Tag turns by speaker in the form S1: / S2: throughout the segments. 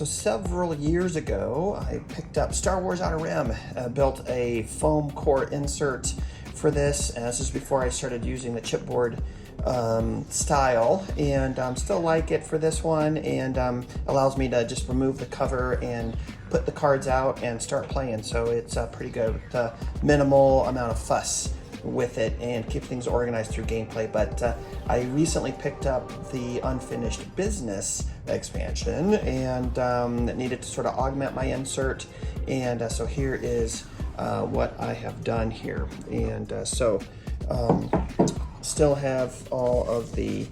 S1: several years ago, I picked up Star Wars Outer Rim, built a FoamCore insert for this. This is before I started using the chipboard style, and still like it for this one, and allows me to just remove the cover and put the cards out and start playing. So it's pretty good with a minimal amount of fuss with it and keep things organized through gameplay. But I recently picked up the Unfinished Business expansion, and it needed to sort of augment my insert, and so here is what I have done here. And still have all of the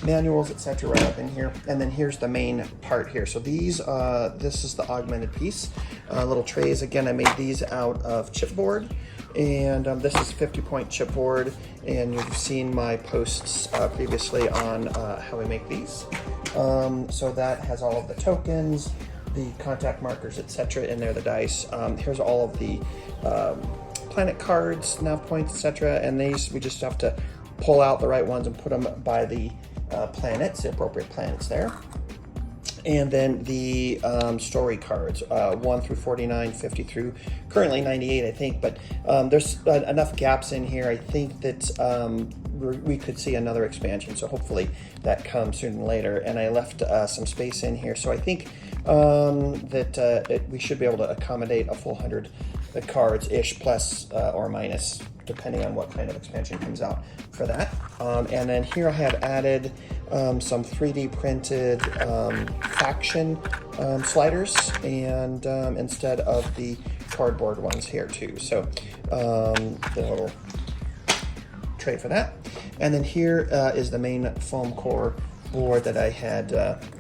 S1: manuals, etc. right up in here, and then here's the main part here. So these this is the augmented piece, little trays. Again, I made these out of chipboard, and this is 50-point chipboard, and you've seen my posts previously on how I make these. So that has all of the tokens, the contact markers, etc. in there, the dice. Here's all of the planet cards, nav points, etc. And these we just have to pull out the right ones and put them by the planets, the appropriate planets there. And then the story cards, 1 through 49, 50 through currently 98, I think. But there's enough gaps in here, I think, that we could see another expansion. So hopefully that comes sooner than later. And I left some space in here. So I think that we should be able to accommodate a full 100 cards-ish, plus or minus, depending on what kind of expansion comes out for that. And then here I have added some 3D printed faction sliders, and instead of the cardboard ones here too. So the little tray for that. And then here is the main FoamCore board that I had,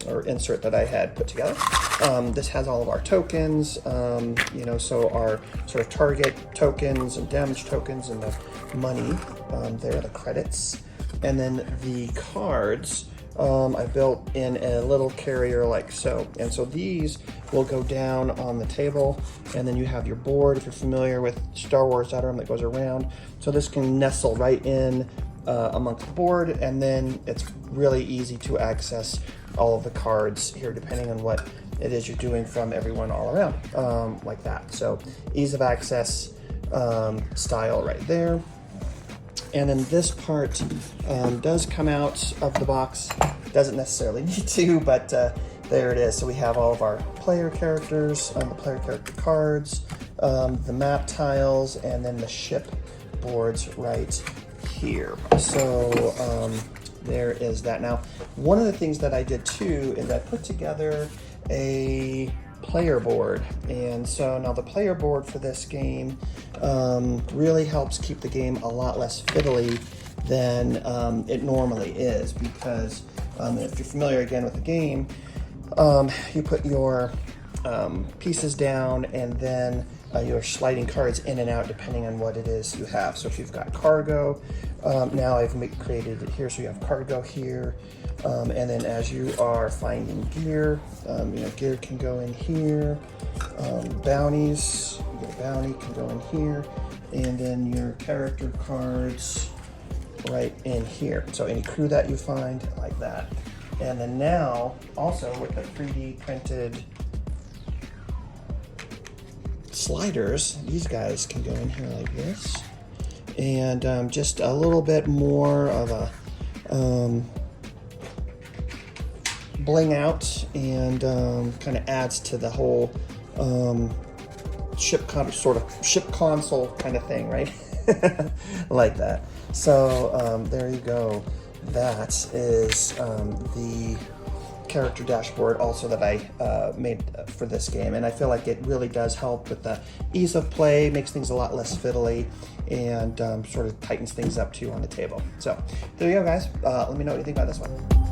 S1: or insert that I had put together. This has all of our tokens, so our sort of target tokens and damage tokens and the money, there are the credits. And then the cards I built in a little carrier like so. And so these will go down on the table, and then you have your board, if you're familiar with Star Wars Outer Rim, that goes around. So this can nestle right in amongst the board, and then it's really easy to access all of the cards here, depending on what it is you're doing from everyone all around, like that. So ease of access style right there. And then this part does come out of the box. Doesn't necessarily need to, but there it is. So we have all of our player characters, the player character cards, the map tiles, and then the ship boards right here. So there is that. Now, one of the things that I did too is I put together a player board, and so now the player board for this game really helps keep the game a lot less fiddly than it normally is, because if you're familiar again with the game, you put your pieces down, and then you're sliding cards in and out depending on what it is you have. So if you've got cargo, now I've created it here, so you have cargo here, and then as you are finding gear, gear can go in here, bounties, your bounty can go in here, and then your character cards right in here. So any crew that you find, like that. And then now, also with the 3D printed sliders, these guys can go in here like this, and just a little bit more of a bling out, and kind of adds to the whole ship console kind of thing, right? Like that. So there you go. That is the character dashboard also that I made for this game, and I feel like it really does help with the ease of play, makes things a lot less fiddly, and sort of tightens things up too on the table. So there you go, guys. Let me know what you think about this one.